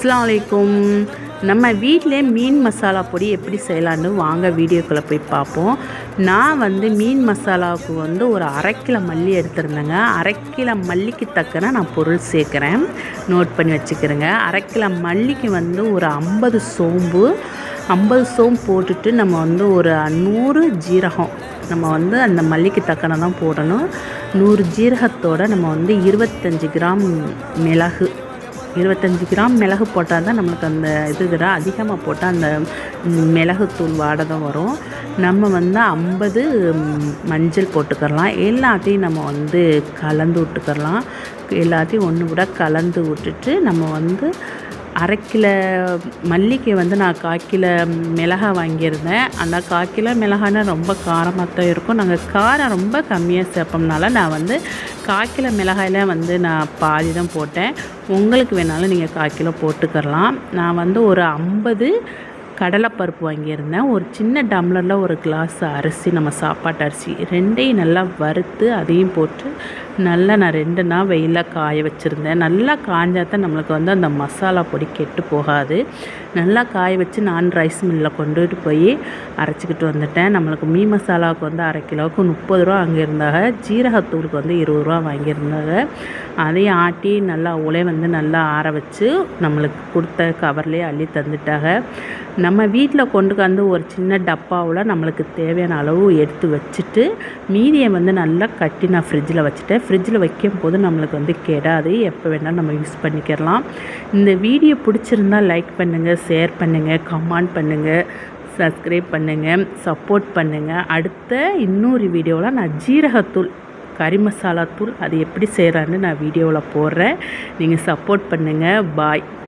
அஸ்ஸலாமு அலைக்கும். நம்ம வீட்டிலே மீன் மசாலா பொடி எப்படி செய்யலான்னு வாங்க வீடியோக்குள்ளே போய் பார்ப்போம். நான் மீன் மசாலாவுக்கு ஒரு 1/2 கிலோ மல்லி எடுத்துருந்தேங்க. 1/2 கிலோ மல்லிக்கு தக்கன நான் பொருள் சேர்க்குறேன், நோட் பண்ணி வச்சுக்கிறேங்க. 1/2 கிலோ மல்லிக்கு ஒரு 50 சோம்பு போட்டுட்டு நம்ம ஒரு 100 ஜீரகம், நம்ம அந்த மல்லிக்கு தக்கன தான் போடணும். 100 ஜீரகத்தோடு நம்ம 25 கிராம் மிளகு, 25 கிராம் மிளகு போட்டால் தான் நம்மளுக்கு அந்த இது அதிகமாக போட்டால் அந்த மிளகுத்தூள் வாடை தான் வரும். நம்ம 50 மஞ்சள் போட்டுக்கலாம். எல்லாத்தையும் நம்ம கலந்து விட்டுக்கலாம். எல்லாத்தையும் ஒன்று கூட கலந்து விட்டுட்டு நம்ம 1/2 கிலோ மல்லிக்கு நான் 1/4 கிலோ மிளகாய் வாங்கியிருந்தேன். அந்த 1/4 கிலோ மிளகாய்னா ரொம்ப காரமாக தான் இருக்கும். நாங்கள் காரம் ரொம்ப கம்மியாக சேர்ப்போம்னால நான் 1/4 கிலோ மிளகாயில் நான் பாதி தான் போட்டேன். உங்களுக்கு வேணாலும் நீங்கள் 1/4 கிலோ போட்டுக்கலாம். நான் ஒரு 50 கடலைப்பருப்பு வாங்கியிருந்தேன். ஒரு சின்ன டம்ளரில் ஒரு கிளாஸ் அரிசி, நம்ம சாப்பாட்டு அரிசி, ரெண்டையும் நல்லா வறுத்து அதையும் போட்டு நல்லா நான் 2 நாள் வெயிலில் காய வச்சுருந்தேன். நல்லா காஞ்சால் தான் நம்மளுக்கு அந்த மசாலா பொடி கெட்டு போகாது. நல்லா காய வச்சு நான் ரைஸ் மில்லில் கொண்டுட்டு போய் அரைச்சிக்கிட்டு வந்துட்டேன். நம்மளுக்கு மீன் மசாலாவுக்கு 1/2 கிலோவுக்கு 30 ரூபா அங்கே இருந்தாங்க. ஜீரகத்தூளுக்கு 20 ரூபா வாங்கியிருந்தாங்க. அதையும் ஆட்டி நல்லா நல்லா ஆற வச்சு நம்மளுக்கு கொடுத்த கவர்லேயே அள்ளி தந்துட்டாங்க. நம்ம வீட்டில் கொண்டு ஒரு சின்ன டப்பாவில் நம்மளுக்கு தேவையான அளவு எடுத்து வச்சுட்டு மீதியை நல்லா கட்டி நான் ஃப்ரிட்ஜில் வச்சுட்டேன். ஃப்ரிட்ஜில் வைக்கும் போது நம்மளுக்கு கெடாது, எப்போ வேணாலும் நம்ம யூஸ் பண்ணிக்கிறலாம். இந்த வீடியோ பிடிச்சிருந்தால் லைக் பண்ணுங்கள், ஷேர் பண்ணுங்கள், கமெண்ட் பண்ணுங்கள், சப்ஸ்கிரைப் பண்ணுங்கள், சப்போர்ட் பண்ணுங்கள். அடுத்த இன்னொரு வீடியோவில் நான் ஜீரகத்தூள், கறி மசாலா தூள் அது எப்படி செய்கிறான்னு நான் வீடியோவில் போடுறேன். நீங்கள் சப்போர்ட் பண்ணுங்கள். பாய்.